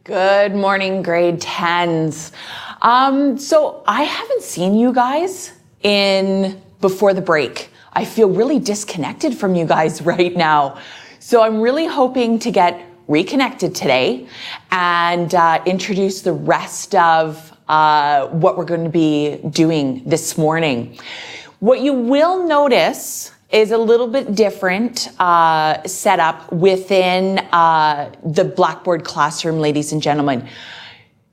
Good morning, grade 10s. So I haven't seen you guys before the break. I feel really disconnected from you guys right now. So I'm really hoping to get reconnected today and introduce the rest of what we're going to be doing this morning. What you will notice is a little bit different setup within the Blackboard classroom, ladies and gentlemen.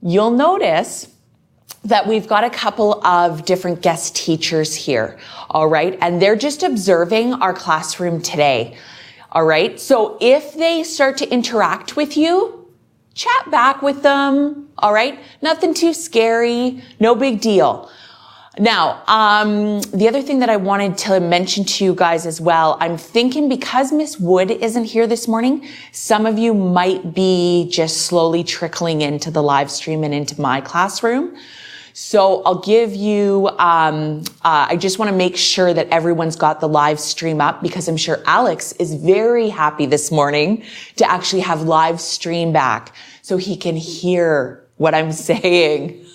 You'll notice that we've got a couple of different guest teachers here, all right? And they're just observing our classroom today, all right? So if they start to interact with you, chat back with them, all right? Nothing too scary, no big deal. Now, the other thing that I wanted to mention to you guys as well, I'm thinking because Miss Wood isn't here this morning, some of you might be just slowly trickling into the live stream and into my classroom. So I'll give you, I just want to make sure that everyone's got the live stream up because I'm sure Alex is very happy this morning to actually have live stream back so he can hear what I'm saying.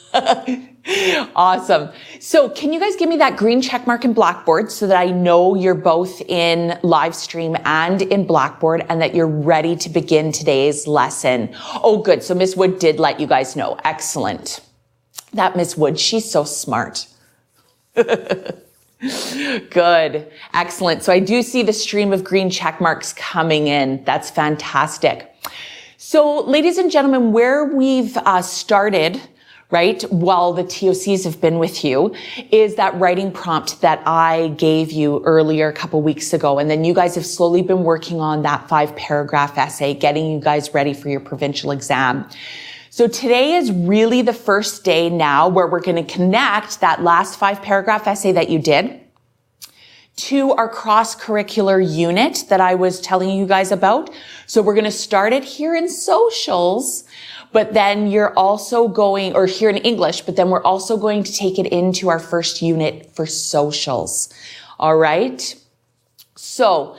Awesome. So can you guys give me that green check mark in Blackboard so that I know you're both in live stream and in Blackboard and that you're ready to begin today's lesson? Oh, good. So Miss Wood did let you guys know. Excellent. That Miss Wood, she's so smart. Good. Excellent. So I do see the stream of green check marks coming in. That's fantastic. So ladies and gentlemen, where we've started, right, while the TOCs have been with you, is that writing prompt that I gave you earlier a couple weeks ago. And then you guys have slowly been working on that 5-paragraph essay, getting you guys ready for your provincial exam. So today is really the first day now where we're going to connect that last 5-paragraph essay that you did to our cross-curricular unit that I was telling you guys about. So we're going to start it here in socials, but then you're also going, or here in English, but then we're also going to take it into our first unit for socials. All right. So,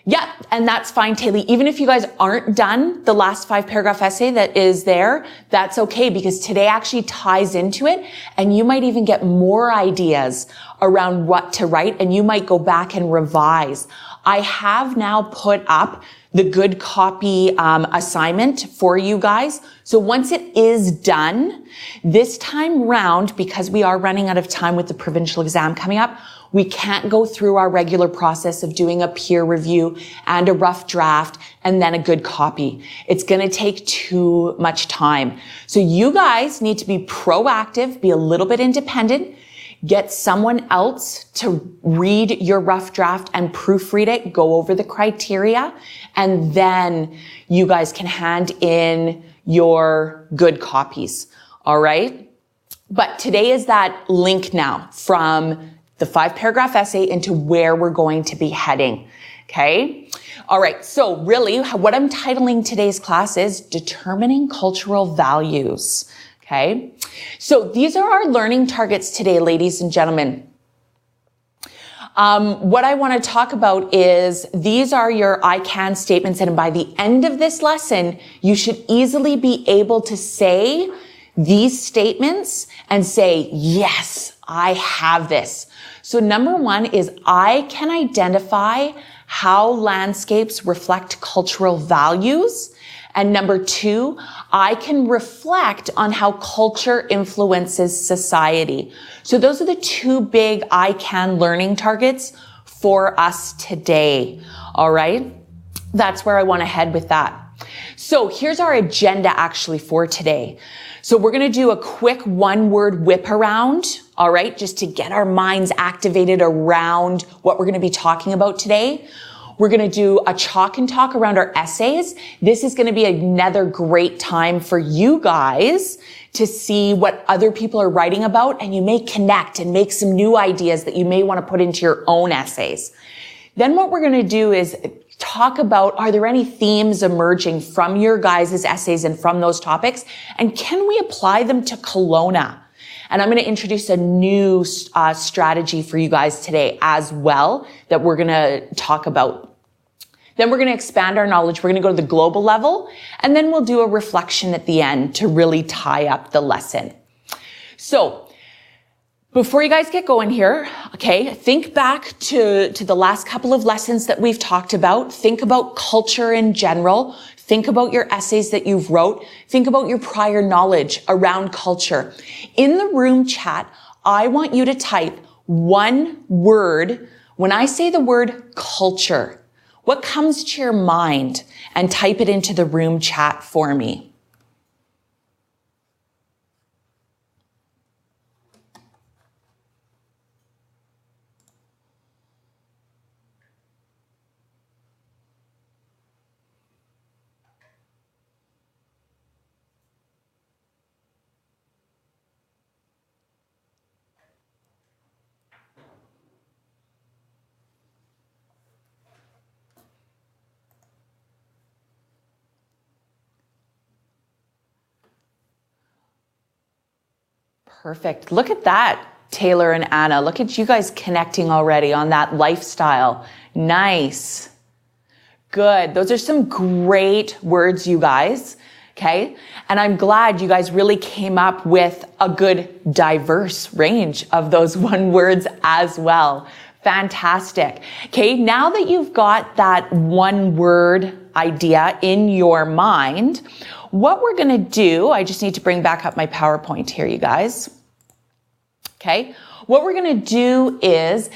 yeah, and that's fine, Taylor. Even if you guys aren't done the last 5-paragraph essay that is there, that's okay because today actually ties into it and you might even get more ideas around what to write and you might go back and revise. I have now put up the good copy assignment for you guys. So once it is done, this time round, because we are running out of time with the provincial exam coming up, we can't go through our regular process of doing a peer review and a rough draft and then a good copy. It's going to take too much time. So you guys need to be proactive, be a little bit independent, get someone else to read your rough draft and proofread it, go over the criteria, and then you guys can hand in your good copies. All right? But today is that link now from the 5-paragraph essay into where we're going to be heading. Okay? All right. So really what I'm titling today's class is Determining Cultural Values. Okay? So these are our learning targets today, ladies and gentlemen. What I want to talk about is these are your I can statements. And by the end of this lesson, you should easily be able to say these statements and say, yes, I have this. So number one is I can identify how landscapes reflect cultural values. And number two, I can reflect on how culture influences society. So those are the two big I can learning targets for us today. All right. That's where I want to head with that. So here's our agenda actually for today. So we're going to do a quick 1-word whip around. All right. Just to get our minds activated around what we're going to be talking about today. We're going to do a chalk and talk around our essays. This is going to be another great time for you guys to see what other people are writing about, and you may connect and make some new ideas that you may want to put into your own essays. Then what we're going to do is talk about, are there any themes emerging from your guys' essays and from those topics? And can we apply them to Kelowna? And I'm going to introduce a new strategy for you guys today as well that we're going to talk about. Then we're going to expand our knowledge. We're going to go to the global level, and then we'll do a reflection at the end to really tie up the lesson. So before you guys get going here, okay, think back to the last couple of lessons that we've talked about. Think about culture in general. Think about your essays that you've wrote. Think about your prior knowledge around culture. In the room chat, I want you to type one word. When I say the word culture, what comes to your mind? And type it into the room chat for me. Perfect. Look at that, Taylor and Anna. Look at you guys connecting already on that lifestyle. Nice. Good. Those are some great words, you guys. Okay. And I'm glad you guys really came up with a good diverse range of those one words as well. Fantastic. Okay. Now that you've got that one word idea in your mind, what we're going to do, I just need to bring back up my PowerPoint here, you guys. Okay. What we're going to do is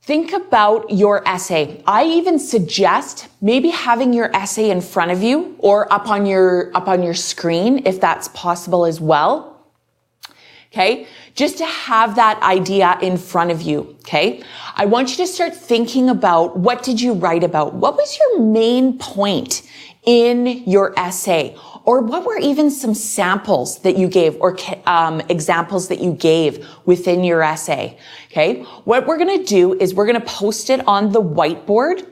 think about your essay. I even suggest maybe having your essay in front of you or up on your screen if that's possible as well. Okay? Just to have that idea in front of you, okay? I want you to start thinking about what did you write about? What was your main point in your essay? Or what were even some samples that you gave or examples that you gave within your essay? Okay. What we're going to do is we're going to post it on the whiteboard.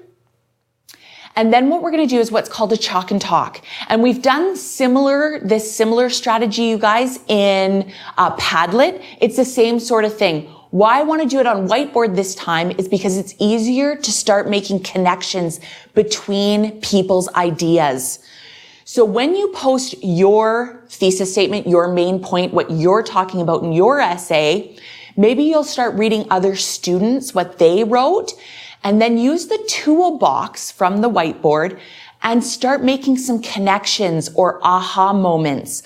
And then what we're going to do is what's called a chalk and talk. And we've done this similar strategy, you guys, in Padlet. It's the same sort of thing. Why I want to do it on whiteboard this time is because it's easier to start making connections between people's ideas. So when you post your thesis statement, your main point, what you're talking about in your essay, maybe you'll start reading other students, what they wrote, and then use the toolbox from the whiteboard and start making some connections or aha moments,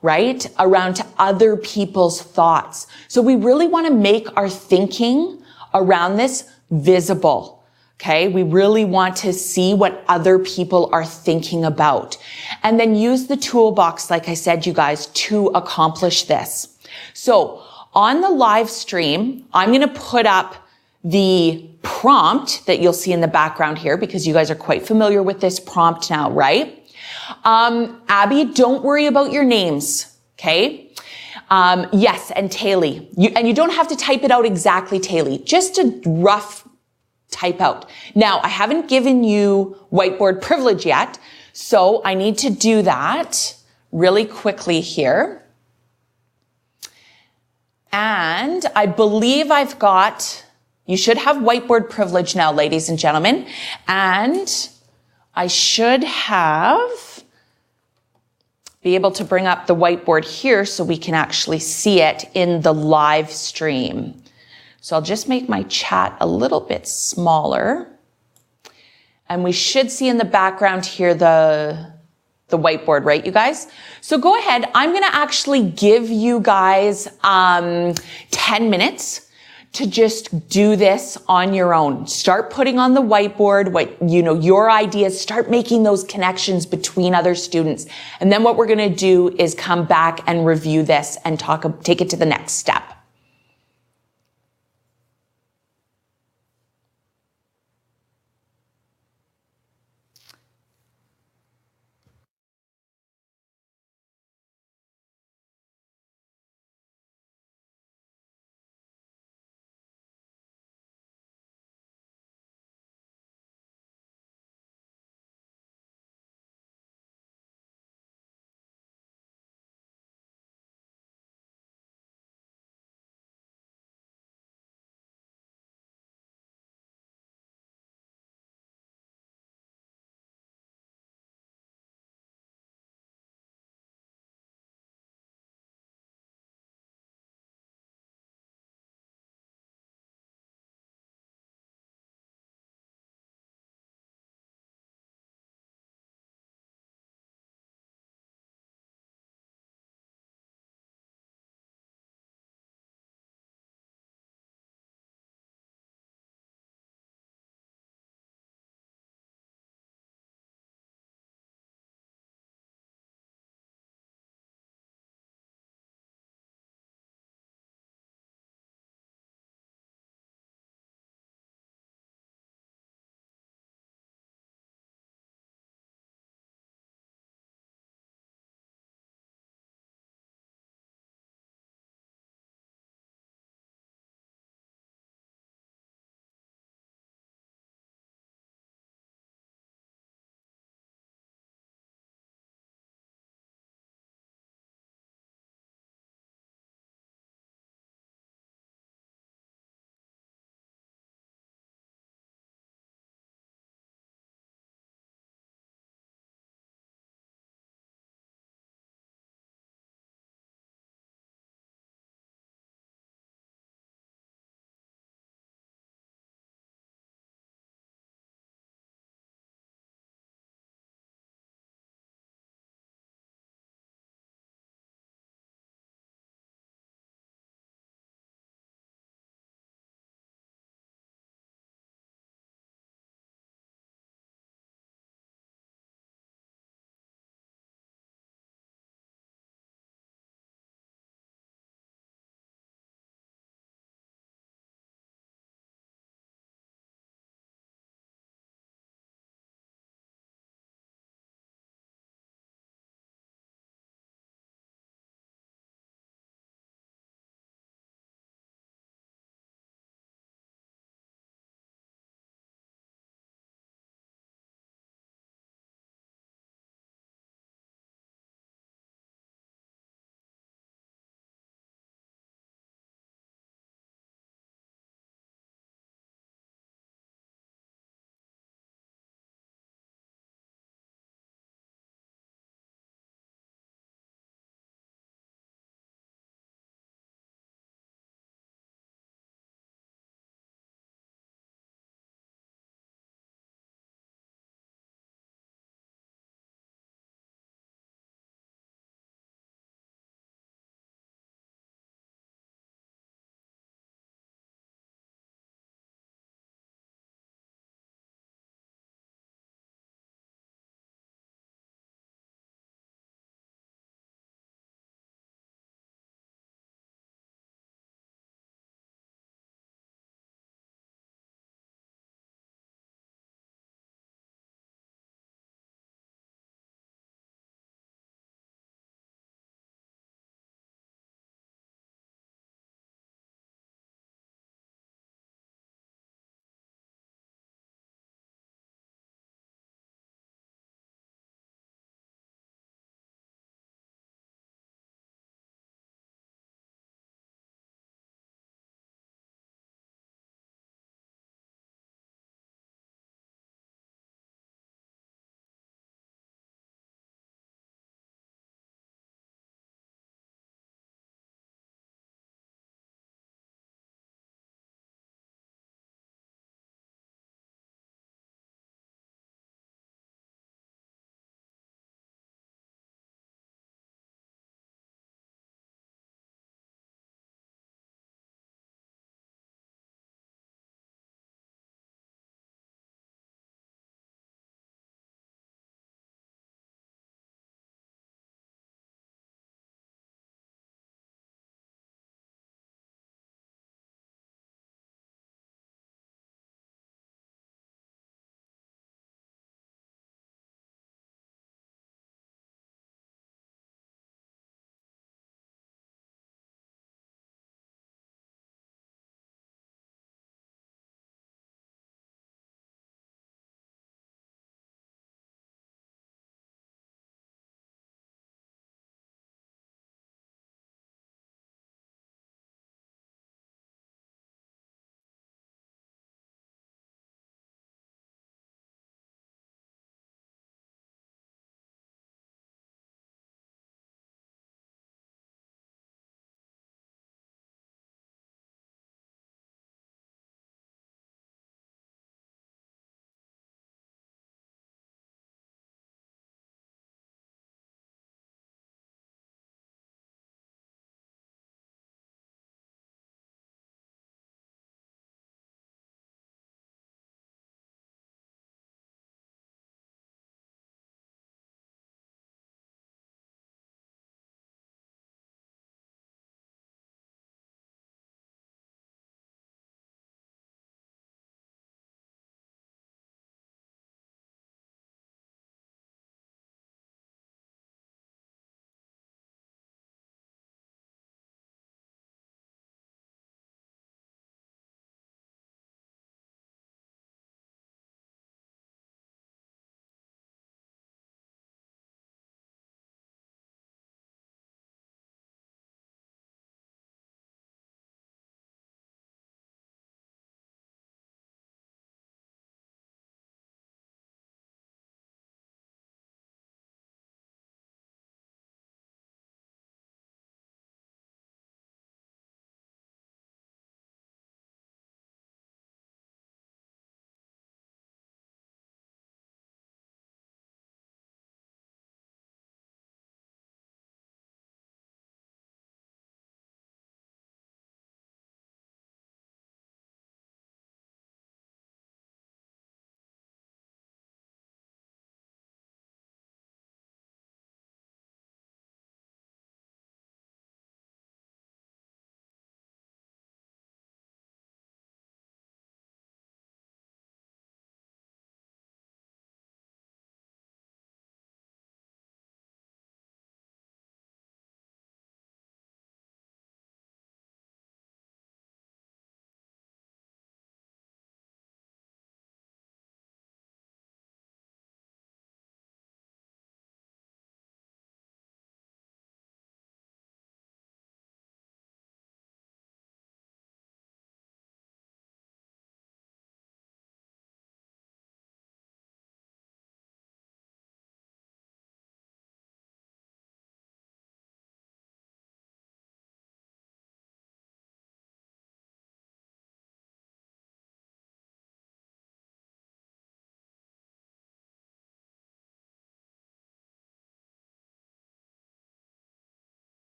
right, around to other people's thoughts. So we really want to make our thinking around this visible. Okay, we really want to see what other people are thinking about. And then use the toolbox, like I said, you guys, to accomplish this. So on the live stream, I'm going to put up the prompt that you'll see in the background here because you guys are quite familiar with this prompt now, right? Abby, don't worry about your names. Okay. Yes. And Taylor, you don't have to type it out exactly, Taylor, just a rough type out. Now, I haven't given you whiteboard privilege yet, so I need to do that really quickly here. And I believe you should have whiteboard privilege now, ladies and gentlemen. And I should be able to bring up the whiteboard here so we can actually see it in the live stream. So I'll just make my chat a little bit smaller. And we should see in the background here the whiteboard, right, you guys? So go ahead. I'm going to actually give you guys 10 minutes to just do this on your own. Start putting on the whiteboard your ideas. Start making those connections between other students. And then what we're going to do is come back and review this and take it to the next step.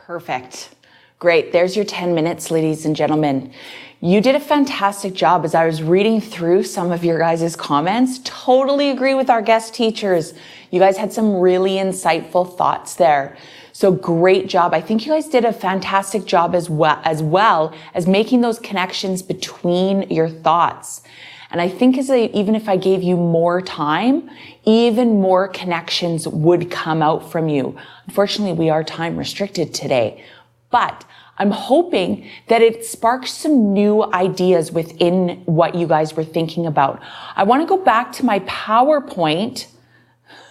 Perfect. Great. There's your 10 minutes, ladies and gentlemen. You did a fantastic job. As I was reading through some of your guys' comments, totally agree with our guest teachers. You guys had some really insightful thoughts there. So great job. I think you guys did a fantastic job as well as making those connections between your thoughts. And I think even if I gave you more time, even more connections would come out from you. Unfortunately, we are time restricted today, but I'm hoping that it sparks some new ideas within what you guys were thinking about. I want to go back to my PowerPoint.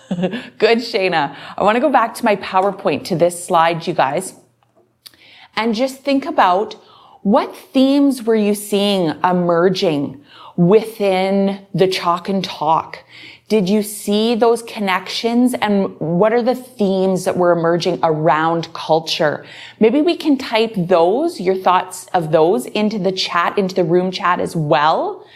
Good, Shayna. I want to go back to my PowerPoint, to this slide, you guys, and just think about what themes were you seeing emerging within the Chalk and Talk? Did you see those connections, and what are the themes that were emerging around culture? Maybe we can type those, your thoughts of those, into the chat, into the room chat as well.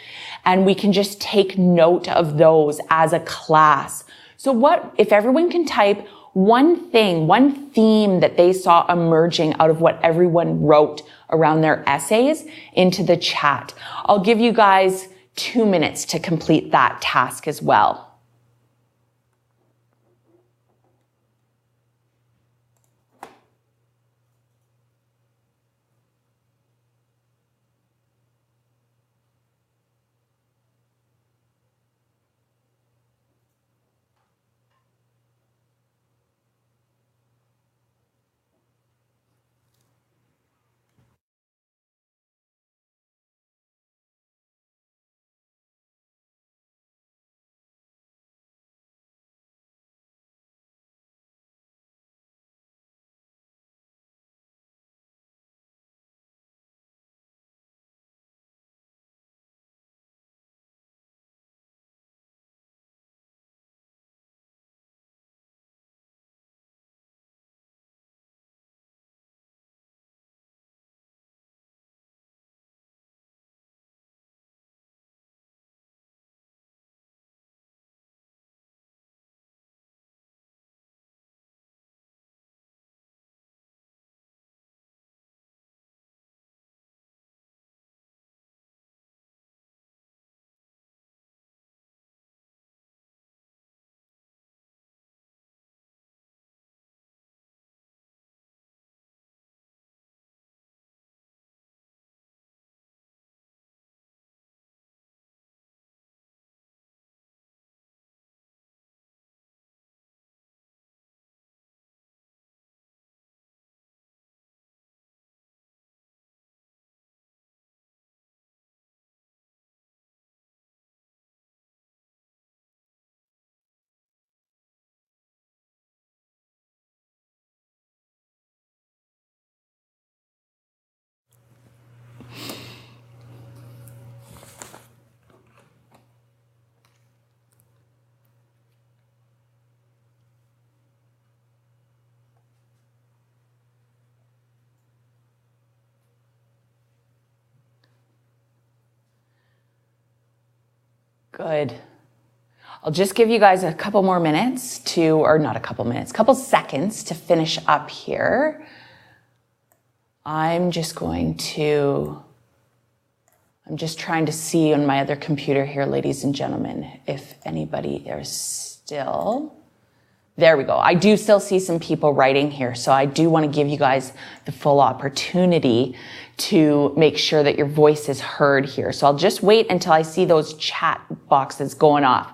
And we can just take note of those as a class. So what, if everyone can type one thing, one theme that they saw emerging out of what everyone wrote around their essays into the chat. I'll give you guys 2 minutes to complete that task as well. Good. I'll just give you guys a couple more minutes or not a couple minutes, couple seconds to finish up here. I'm just trying to see on my other computer here, ladies and gentlemen, if anybody is still. There we go. I do still see some people writing here, so I do want to give you guys the full opportunity to make sure that your voice is heard here. So I'll just wait until I see those chat boxes going off.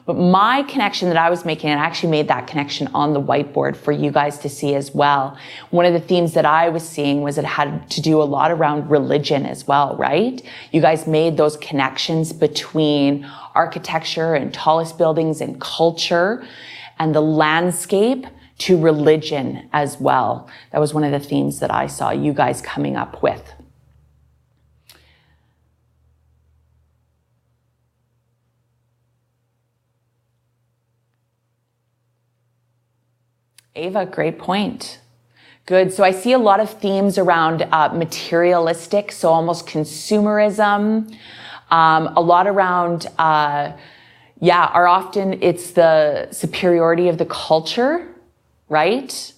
But my connection that I was making, and I actually made that connection on the whiteboard for you guys to see as well. One of the themes that I was seeing was it had to do a lot around religion as well, right? You guys made those connections between architecture and tallest buildings and culture and the landscape to religion as well. That was one of the themes that I saw you guys coming up with. Ava, great point. Good. So I see a lot of themes around materialistic, so almost consumerism, a lot around are often it's the superiority of the culture, right?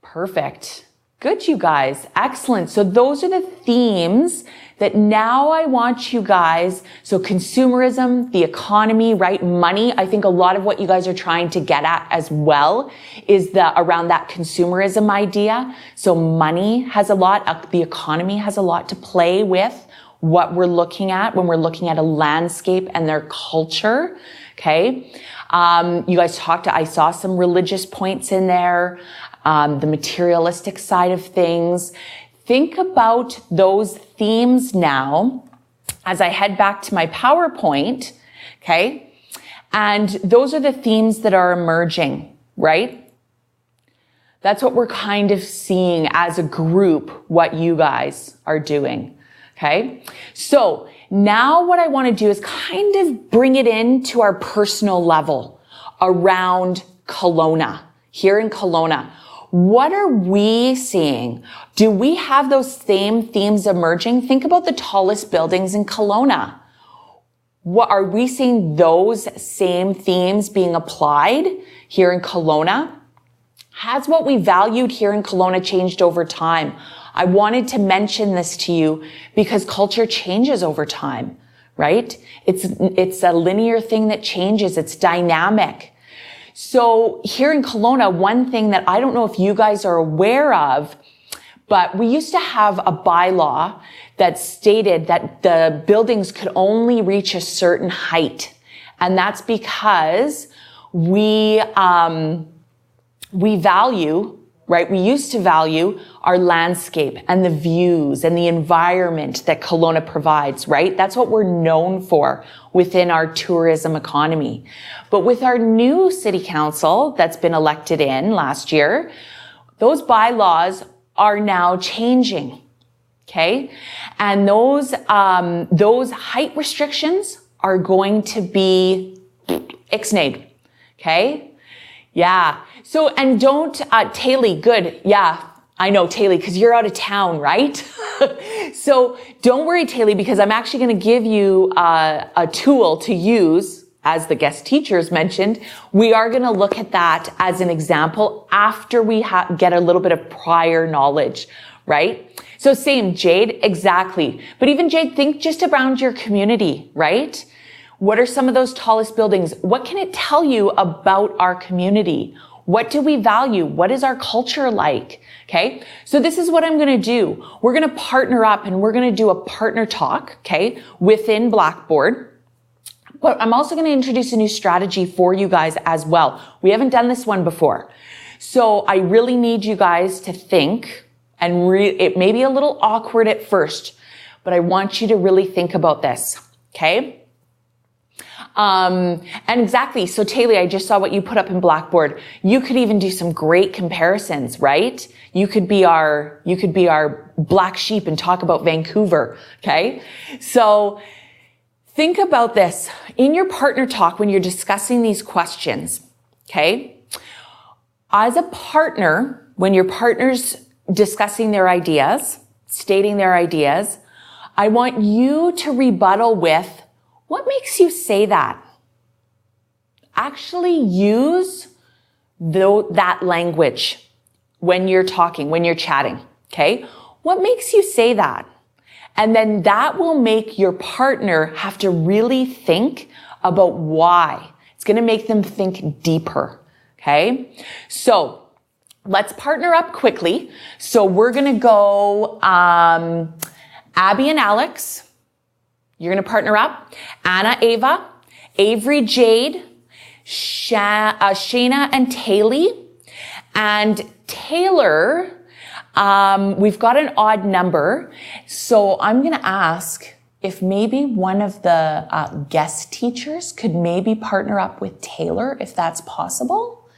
Perfect. Good, you guys. Excellent. So those are the themes that now I want you guys. So consumerism, the economy, right? Money. I think a lot of what you guys are trying to get at as well is around that consumerism idea. So money has a lot, the economy has a lot to play with what we're looking at when we're looking at a landscape and their culture. Okay. You guys I saw some religious points in there, the materialistic side of things. Think about those themes now as I head back to my PowerPoint. Okay. And those are the themes that are emerging, right? That's what we're kind of seeing as a group, what you guys are doing. Okay. So now what I want to do is kind of bring it into our personal level around Kelowna, here in Kelowna. What are we seeing? Do we have those same themes emerging? Think about the tallest buildings in Kelowna. What are we seeing those same themes being applied here in Kelowna? Has what we valued here in Kelowna changed over time? I wanted to mention this to you because culture changes over time, right? It's a linear thing that changes. It's dynamic. So here in Kelowna, one thing that I don't know if you guys are aware of, but we used to have a bylaw that stated that the buildings could only reach a certain height. And that's because we value, right? We used to value our landscape and the views and the environment that Kelowna provides, right? That's what we're known for within our tourism economy. But with our new city council that's been elected in last year, those bylaws are now changing. Okay. And those height restrictions are going to be ixnayed. Okay. Yeah. So, and don't, Taylor, good. Yeah, I know, Taylor, because you're out of town, right? So don't worry, Taylor, because I'm actually going to give you a tool to use, as the guest teachers mentioned. We are going to look at that as an example after we get a little bit of prior knowledge, right? So same, Jade, exactly. But even Jade, think just around your community, right? What are some of those tallest buildings? What can it tell you about our community? What do we value? What is our culture like? Okay. So this is what I'm going to do. We're going to partner up and we're going to do a partner talk. Okay. Within Blackboard. But I'm also going to introduce a new strategy for you guys as well. We haven't done this one before. So I really need you guys to think, and it may be a little awkward at first, but I want you to really think about this. Okay. And exactly. So Taylor, I just saw what you put up in Blackboard. You could even do some great comparisons, right? You could be our black sheep and talk about Vancouver. Okay. So think about this in your partner talk when you're discussing these questions. Okay. As a partner, when your partner's discussing their ideas, stating their ideas, I want you to rebuttal with, what makes you say that? Actually use that language when you're talking, when you're chatting. Okay. What makes you say that? And then that will make your partner have to really think about why. It's going to make them think deeper. Okay. So let's partner up quickly. So we're going to go, Abby and Alex. You're going to partner up. Anna, Ava, Avery, Jade, Shayna, and Taylor. And Taylor, we've got an odd number. So I'm going to ask if maybe one of the guest teachers could maybe partner up with Taylor, if that's possible.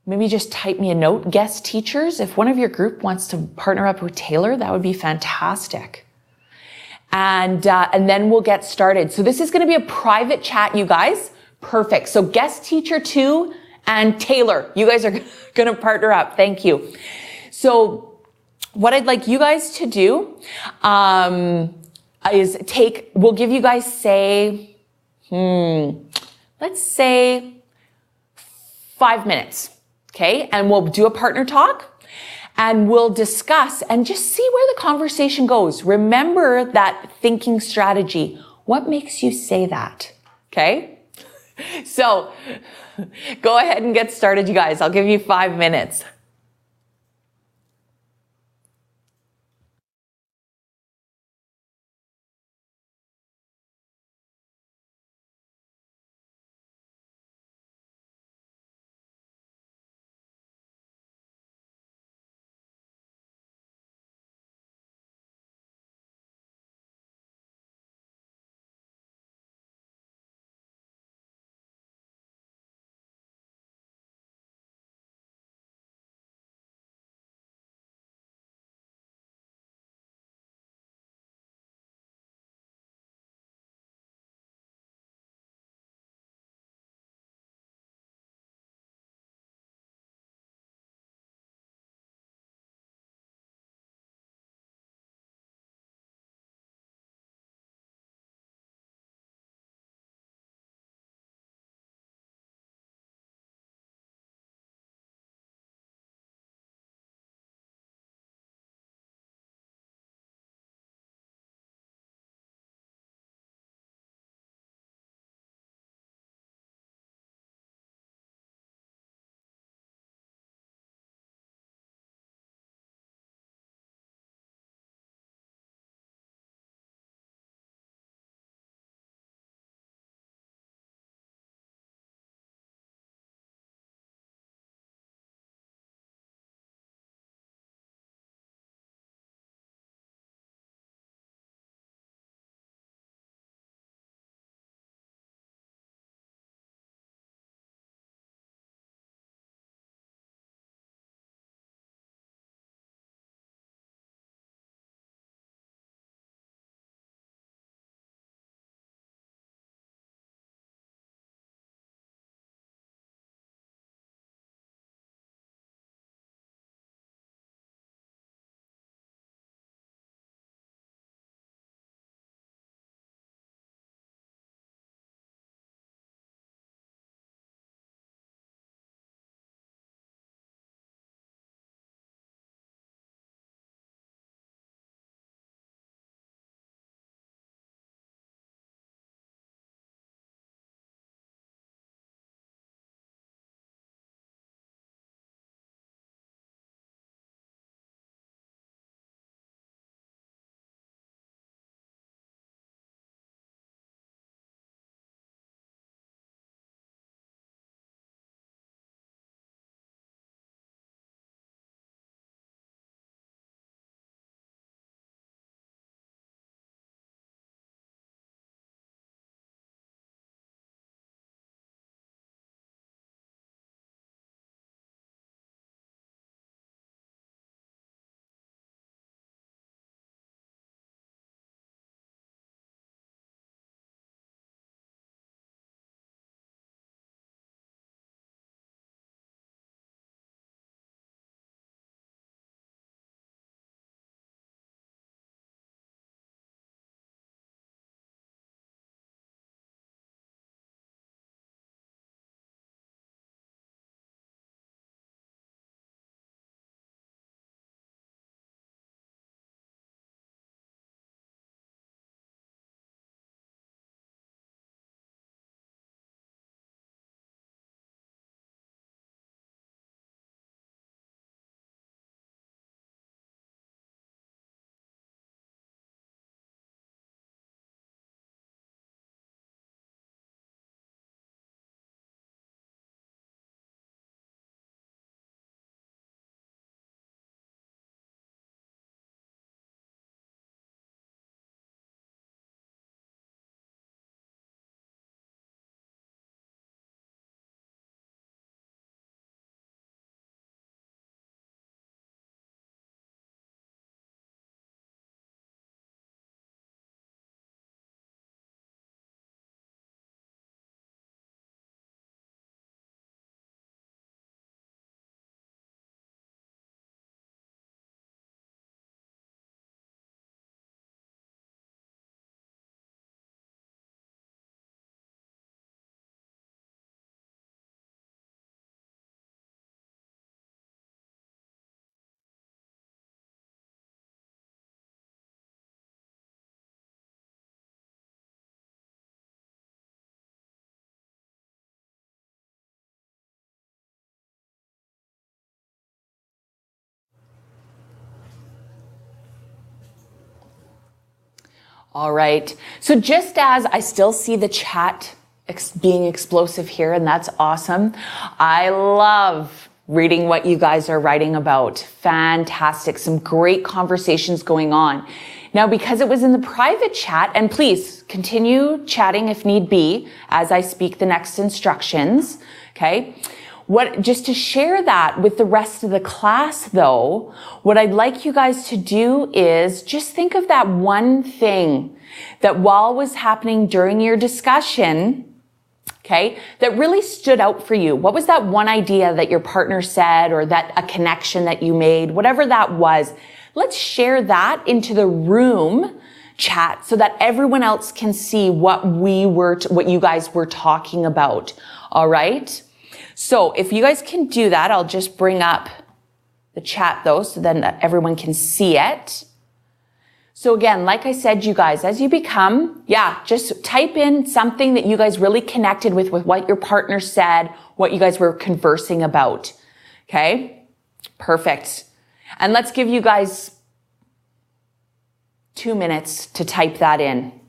Maybe just type me a note, guest teachers. If one of your group wants to partner up with Taylor, that would be fantastic. And then we'll get started. So this is going to be a private chat, you guys. Perfect. So guest teacher 2 and Taylor, you guys are going to partner up. Thank you. So what I'd like you guys to do, is we'll give you guys let's say 5 minutes. Okay. And we'll do a partner talk. and we'll discuss and just see where the conversation goes. Remember that thinking strategy. What makes you say that? Okay? So go ahead and get started, you guys. I'll give you 5 minutes. All right. So just as I still see the chat being explosive here, and that's awesome. I love reading what you guys are writing about. Fantastic. Some great conversations going on. Now, because it was in the private chat, and please continue chatting if need be as I speak the next instructions. Okay. Just to share that with the rest of the class though, what I'd like you guys to do is just think of that one thing that while was happening during your discussion, okay, that really stood out for you. What was that one idea that your partner said, or that a connection that you made, whatever that was? Let's share that into the room chat so that everyone else can see what you guys were talking about. All right. So if you guys can do that, I'll just bring up the chat though, so then everyone can see it. So again, like I said, you guys, as you become, just type in something that you guys really connected with what your partner said, what you guys were conversing about. Okay. Perfect. And let's give you guys 2 minutes to type that in.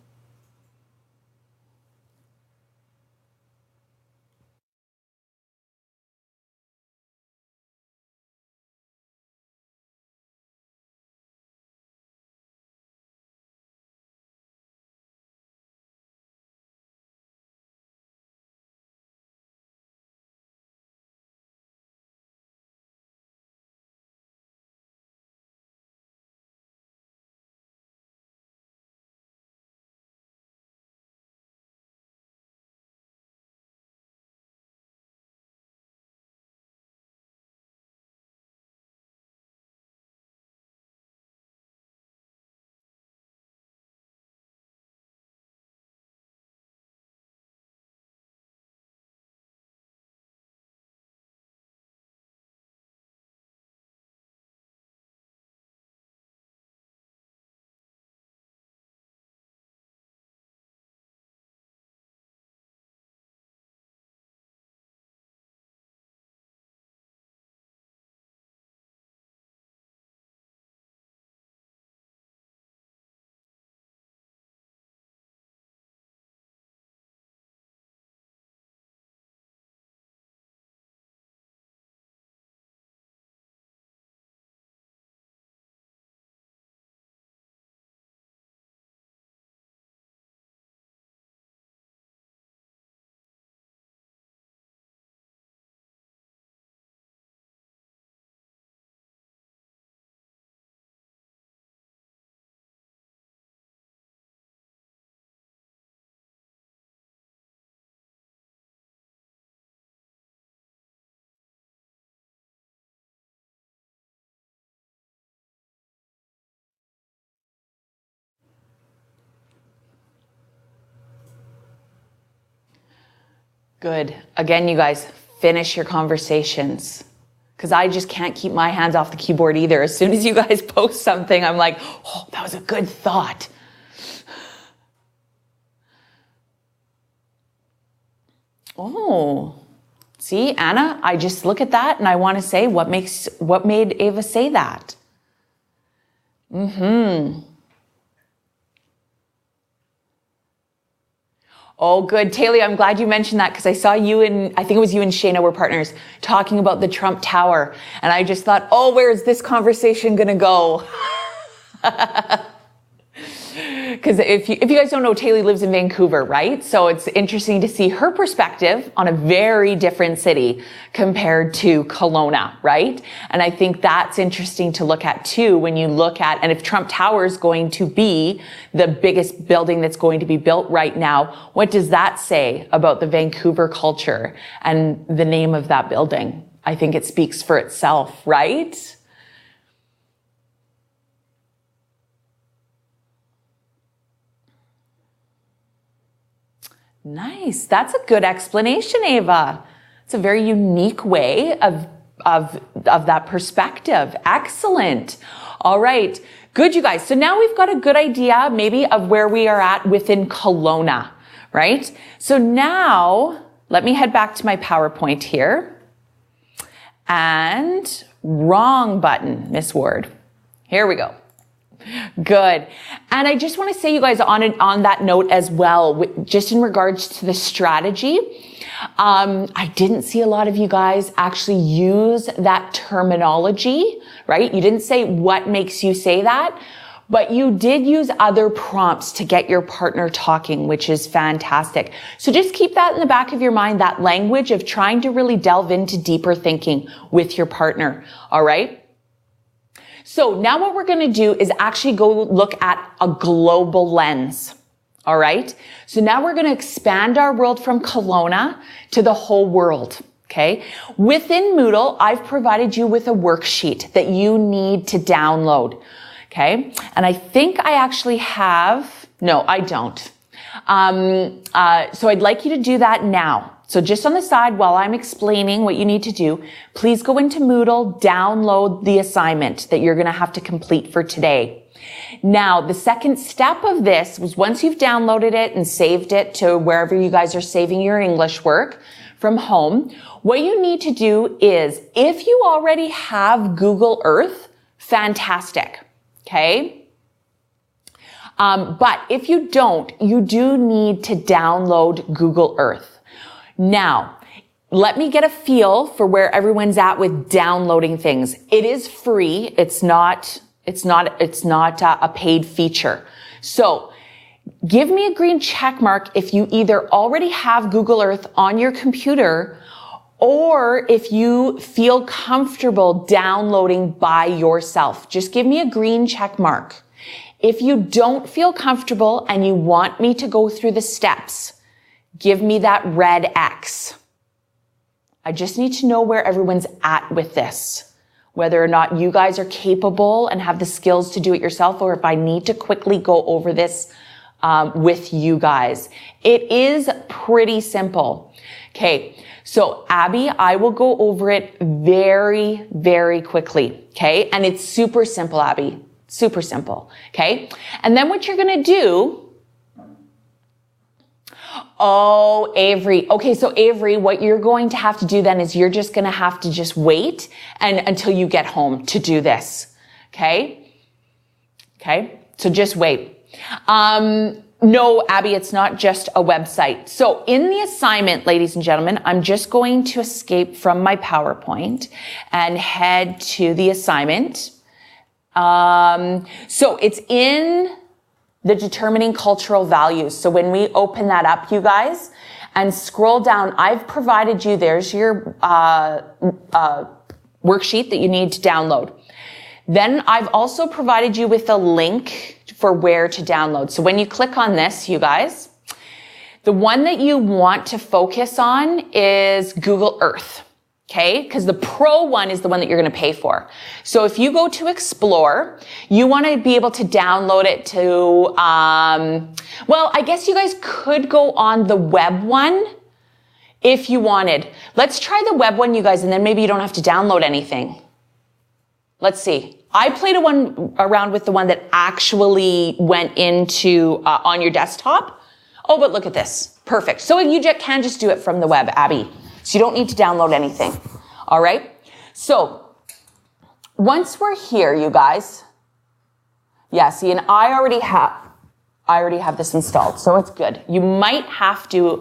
Good. Again, you guys, finish your conversations, because I just can't keep my hands off the keyboard either. As soon as you guys post something, I'm like, oh, that was a good thought. Oh, see, Anna, I just look at that and I want to say, what made Ava say that? Oh, good. Taylor, I'm glad you mentioned that, because I saw you and I think it was you and Shayna were partners talking about the Trump Tower. And I just thought, oh, where is this conversation going to go? Because if you guys don't know, Taylor lives in Vancouver, right? So it's interesting to see her perspective on a very different city compared to Kelowna, right? And I think that's interesting to look at too, when you look at, and if Trump Tower is going to be the biggest building that's going to be built right now, what does that say about the Vancouver culture and the name of that building? I think it speaks for itself, right? Nice. That's a good explanation, Ava. It's a very unique way of that perspective. Excellent. All right. Good, you guys. So now we've got a good idea maybe of where we are at within Kelowna, right? So now let me head back to my PowerPoint here. And wrong button, Miss Ward. Here we go. Good. And I just want to say, you guys, on that note as well, just in regards to the strategy, I didn't see a lot of you guys actually use that terminology, right? You didn't say what makes you say that, but you did use other prompts to get your partner talking, which is fantastic. So just keep that in the back of your mind, that language of trying to really delve into deeper thinking with your partner. All right. So now what we're going to do is actually go look at a global lens. All right. So now we're going to expand our world from Kelowna to the whole world. Okay. Within Moodle, I've provided you with a worksheet that you need to download. Okay. And I think I actually have, no, I don't. So I'd like you to do that now. So just on the side, while I'm explaining what you need to do, please go into Moodle, download the assignment that you're going to have to complete for today. Now, the second step of this was once you've downloaded it and saved it to wherever you guys are saving your English work from home, what you need to do is, if you already have Google Earth, fantastic. Okay. But if you don't, you do need to download Google Earth. Now, let me get a feel for where everyone's at with downloading things. It is free. It's not a paid feature. So give me a green check mark if you either already have Google Earth on your computer or if you feel comfortable downloading by yourself. Just give me a green check mark. If you don't feel comfortable and you want me to go through the steps, give me that red X. I just need to know where everyone's at with this, whether or not you guys are capable and have the skills to do it yourself, or if I need to quickly go over this with you guys. It is pretty simple. Okay. So Abby, I will go over it very, very quickly. Okay. And it's super simple, Abby. Super simple. Okay. And then what you're going to do, oh, Avery. Okay, so Avery, what you're going to have to do then is you're just going to have to just wait until you get home to do this. Okay? Okay? So just wait. No, Abby, it's not just a website. So in the assignment, ladies and gentlemen, I'm just going to escape from my PowerPoint and head to the assignment. So it's in the determining cultural values. So when we open that up, you guys, and scroll down, I've provided you, there's your worksheet that you need to download. Then I've also provided you with a link for where to download. So when you click on this, you guys, the one that you want to focus on is Google Earth. Okay, because the Pro one is the one that you're going to pay for. So if you go to Explore, you want to be able to download it to, well, I guess you guys could go on the web one if you wanted. Let's try the web one, you guys, and then maybe you don't have to download anything. Let's see. I played around with the one that actually went into, on your desktop. Oh, but look at this. Perfect. So you can just do it from the web, Abby. So you don't need to download anything. All right. So once we're here, you guys. Yeah. See, and I already have this installed, so it's good. You might have to,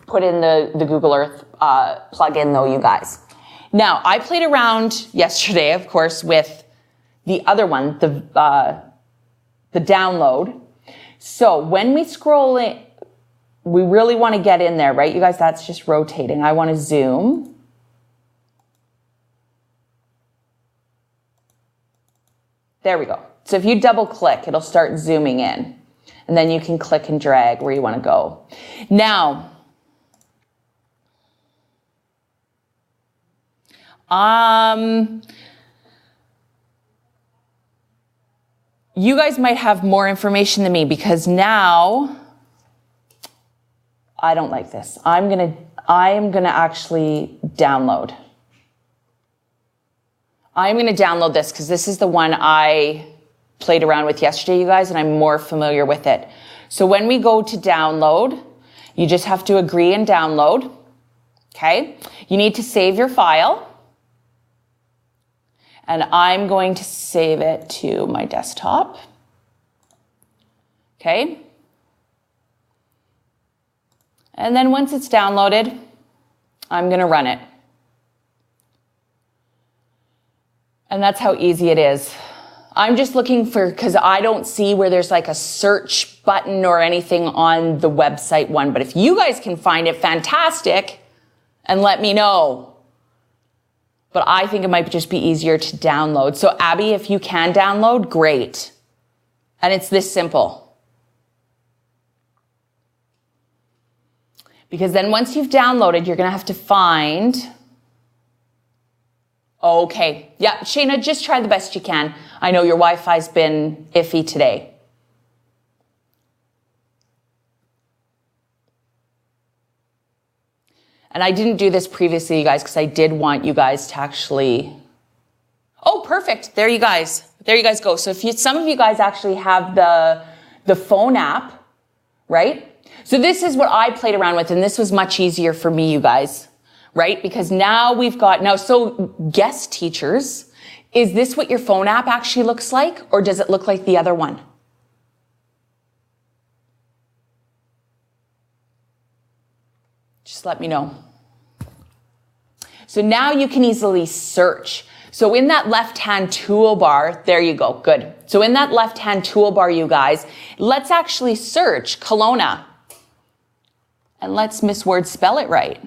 put in the Google Earth, plugin though, you guys. Now I played around yesterday, of course, with the other one, the download. So when we scroll in, we really want to get in there, right? You guys, that's just rotating. I want to zoom. There we go. So if you double click, it'll start zooming in. And then you can click and drag where you want to go. Now, you guys might have more information than me because now I don't like this. I am going to actually download. I'm going to download this because this is the one I played around with yesterday, you guys, and I'm more familiar with it. So when we go to download, you just have to agree and download. Okay. You need to save your file. And I'm going to save it to my desktop. Okay. And then once it's downloaded, I'm going to run it. And that's how easy it is. I'm just looking for, because I don't see where there's like a search button or anything on the website one. But if you guys can find it, fantastic, and let me know. But I think it might just be easier to download. So Abby, if you can download, great. And it's this simple. Because then once you've downloaded, you're going to have to find... Okay. Yeah, Shayna, just try the best you can. I know your Wi-Fi's been iffy today. And I didn't do this previously, you guys, because I did want you guys to actually... Oh, perfect. There you guys go. So if some of you guys actually have the phone app, right? So this is what I played around with, and this was much easier for me, you guys. Right? Because now so guest teachers, is this what your phone app actually looks like? Or does it look like the other one? Just let me know. So now you can easily search. So in that left-hand toolbar, there you go. Good. So in that left-hand toolbar, you guys, let's actually search Kelowna. And let's Miss Word spell it right.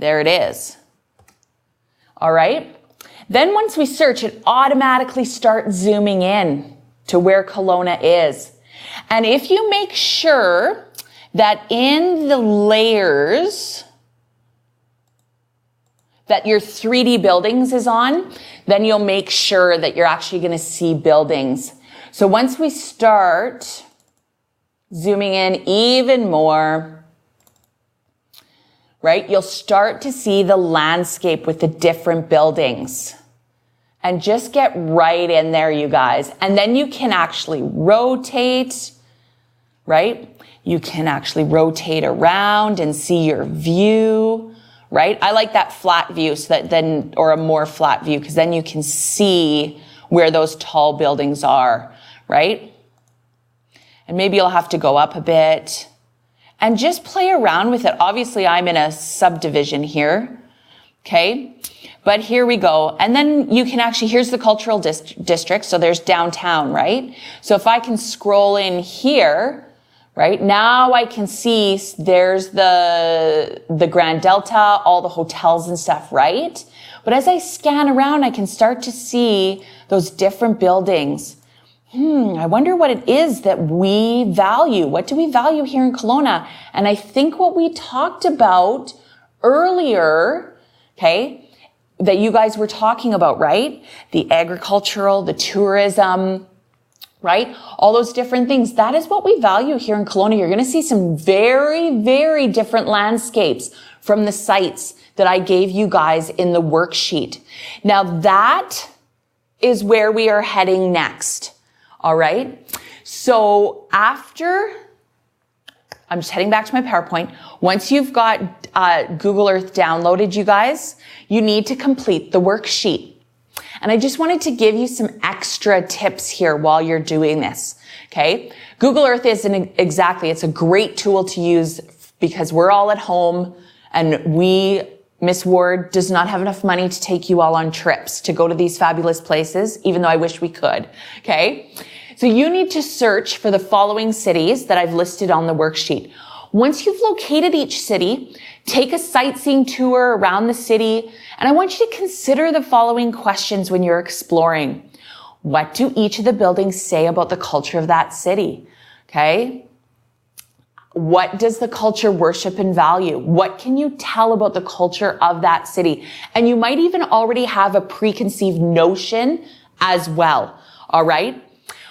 There it is. All right. Then once we search, it automatically starts zooming in to where Kelowna is. And if you make sure that in the layers that your 3D buildings is on, then you'll make sure that you're actually going to see buildings. So once we start zooming in even more, right, you'll start to see the landscape with the different buildings. And just get right in there, you guys. And then you can actually rotate, right? You can actually rotate around and see your view, right? I like that flat view or a more flat view, because then you can see where those tall buildings are, right? And maybe you'll have to go up a bit. And just play around with it. Obviously, I'm in a subdivision here, okay? But here we go. And then you can actually, here's the cultural district. So there's downtown, right? So if I can scroll in here, right? Now I can see there's the Grand Delta, all the hotels and stuff, right? But as I scan around, I can start to see those different buildings. I wonder what it is that we value. What do we value here in Kelowna? And I think what we talked about earlier, okay, that you guys were talking about, right? The agricultural, the tourism, right? All those different things. That is what we value here in Kelowna. You're going to see some very, very different landscapes from the sites that I gave you guys in the worksheet. Now that is where we are heading next. All right. So after, I'm just heading back to my PowerPoint. Once you've got Google Earth downloaded, you guys, you need to complete the worksheet. And I just wanted to give you some extra tips here while you're doing this. Okay. Google Earth isn't exactly, it's a great tool to use because we're all at home and Miss Ward does not have enough money to take you all on trips to go to these fabulous places, even though I wish we could. Okay. So you need to search for the following cities that I've listed on the worksheet. Once you've located each city, take a sightseeing tour around the city. And I want you to consider the following questions when you're exploring. What do each of the buildings say about the culture of that city? Okay. What does the culture worship and value? What can you tell about the culture of that city? And you might even already have a preconceived notion as well. All right.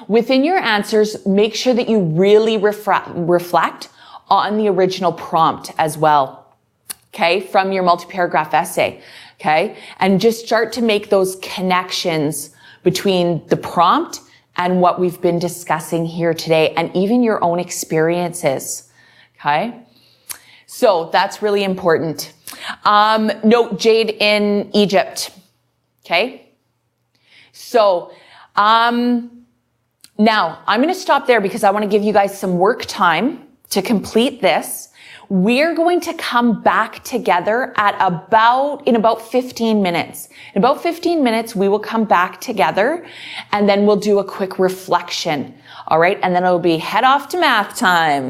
Within your answers, make sure that you really reflect on the original prompt as well. Okay. From your multi-paragraph essay. Okay. And just start to make those connections between the prompt and what we've been discussing here today, and even your own experiences. Okay. So that's really important. Note Jade in Egypt. Okay. So, now I'm going to stop there because I want to give you guys some work time to complete this. We're going to come back together in about 15 minutes. In about 15 minutes, we will come back together and then we'll do a quick reflection. All right. And then it'll be head off to math time.